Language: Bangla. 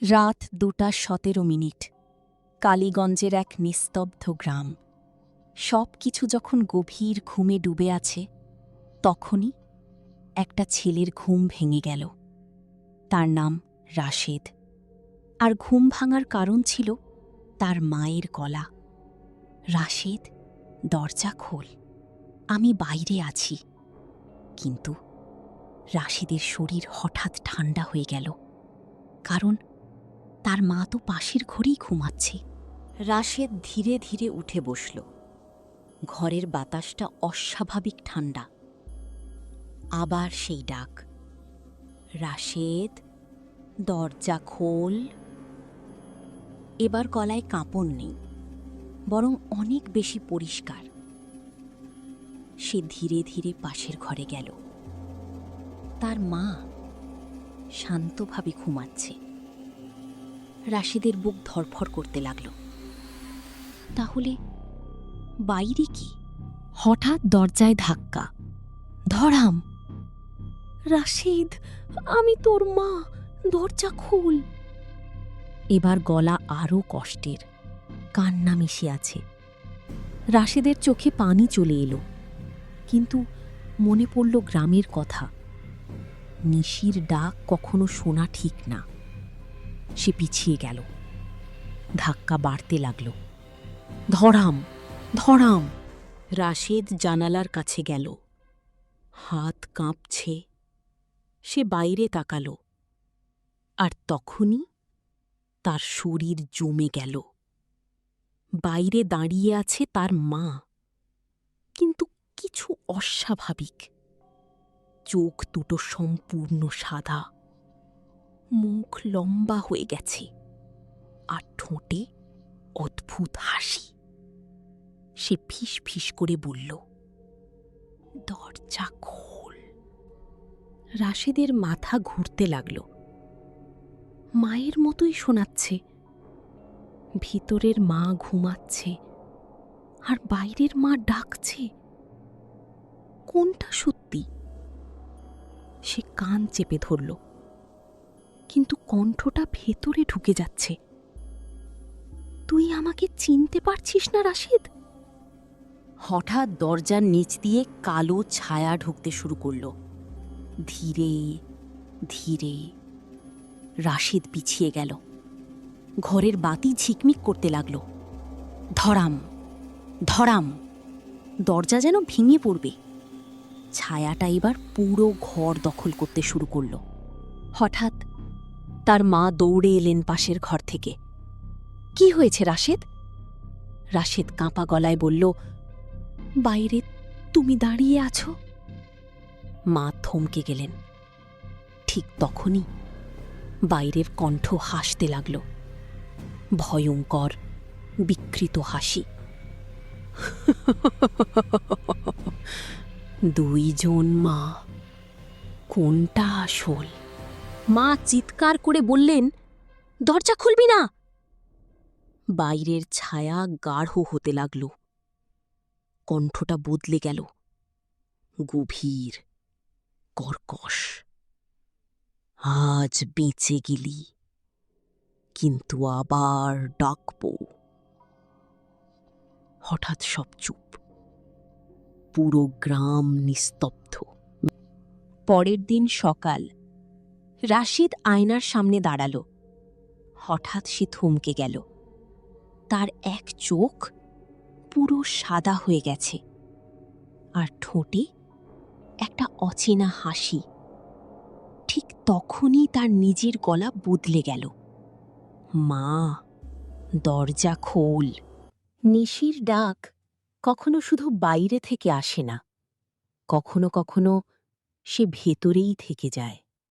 রাত 2:17 কালীগঞ্জের এক নিস্তব্ধ গ্রাম। সব কিছু যখন গভীর ঘুমে ডুবে আছে, তখনই একটা ছেলের ঘুম ভেঙে গেল। তার নাম রাশেদ। আর ঘুম ভাঙার কারণ ছিল তার মায়ের গলা। রাশেদ, দরজা খোল, আমি বাইরে আছি। কিন্তু রাশেদের শরীর হঠাৎ ঠান্ডা হয়ে গেল, কারণ তার মা তো পাশের ঘরেই ঘুমাচ্ছে। রাশেদ ধীরে ধীরে উঠে বসল। ঘরের বাতাসটা অস্বাভাবিক ঠান্ডা। আবার সেই ডাক, রাশেদ, দরজা খোল। এবার গলায় কাঁপন নেই, বরং অনেক বেশি পরিষ্কার। সে ধীরে ধীরে পাশের ঘরে গেল। তার মা শান্তভাবে ঘুমাচ্ছে। রাশেদের বুক ধড়ফড় করতে লাগল। তাহলে বাইরে কি? হঠাৎ দরজায় ধাক্কা, ধড়াম। রাশেদ, আমি তোর মা, দরজা খোল। এবার গলা আরও কষ্টের, কান্না মিশে আছে। রাশেদের চোখে পানি চলে এলো, কিন্তু মনে পড়ল গ্রামের কথা। নিশির ডাক কখনো শোনা ঠিক না। সে পিছিয়ে গেল। ধাক্কা বাড়তে লাগল, ধড়াম ধড়াম। রাশেদ জানালার কাছে গেল। হাত কাঁপছে। সে বাইরে তাকাল, আর তখনই তার শরীর জমে গেল। বাইরে দাঁড়িয়ে আছে তার মা, কিন্তু কিছু অস্বাভাবিক। চোখ দুটো সম্পূর্ণ সাদা, মুখ লম্বা হয়ে গেছে, আর ঠোঁটে অদ্ভুত হাসি। সে ফিস ফিস করে বলল, দরজা খোল। রাশেদের মাথা ঘুরতে লাগল। মায়ের মতোই শোনাচ্ছে। ভিতরের মা ঘুমাচ্ছে, আর বাইরের মা ডাকছে। কোনটা সত্যি? সে কান চেপে ধরল, কিন্তু কণ্ঠটা ভেতরে ঢুকে যাচ্ছে। তুই আমাকে চিনতে পারছিস না রাশেদ? হঠাৎ দরজার নিচ দিয়ে কালো ছায়া ঢুকতে শুরু করল। ধীরে ধীরে রাশেদ পিছিয়ে গেল। ঘরের বাতি ঝিকমিক করতে লাগল। ধড়াম ধড়াম, দরজা যেন ভেঙে পড়বে। ছায়াটা এবার পুরো ঘর দখল করতে শুরু করল। হঠাৎ তার মা দৌড়ে এলেন পাশের ঘর থেকে। কি হয়েছে রাশেদ? রাশেদ কাঁপা গলায় বলল, বাইরে তুমি দাঁড়িয়ে আছো। মা থমকে গেলেন। ঠিক তখনই বাইরের কণ্ঠ হাসতে লাগল, ভয়ঙ্কর বিকৃত হাসি। দুইজন মা, কোনটা আসল? মা চিৎকার করে বললেন, দরজা খুলবি না। বাইরের ছায়া গাঢ় হতে লাগল। কণ্ঠটা বদলে গেল, গভীর, কর্কশ। আজ বেঁচে গেলি, কিন্তু আবার ডাকব। হঠাৎ সব চুপ। পুরো গ্রাম নিস্তব্ধ। পরের দিন সকাল। রাশেদ আয়নার সামনে দাঁড়াল। হঠাৎ সে থমকে গেল। তার এক চোখ পুরো সাদা হয়ে গেছে, আর ঠোঁটে একটা অচেনা হাসি। ঠিক তখনই তার নিজের গলা বদলে গেল, মা, দরজা খোল। নিশির ডাক কখনো শুধু বাইরে থেকে আসে না, কখনো কখনো সে ভেতরেই থেকে যায়।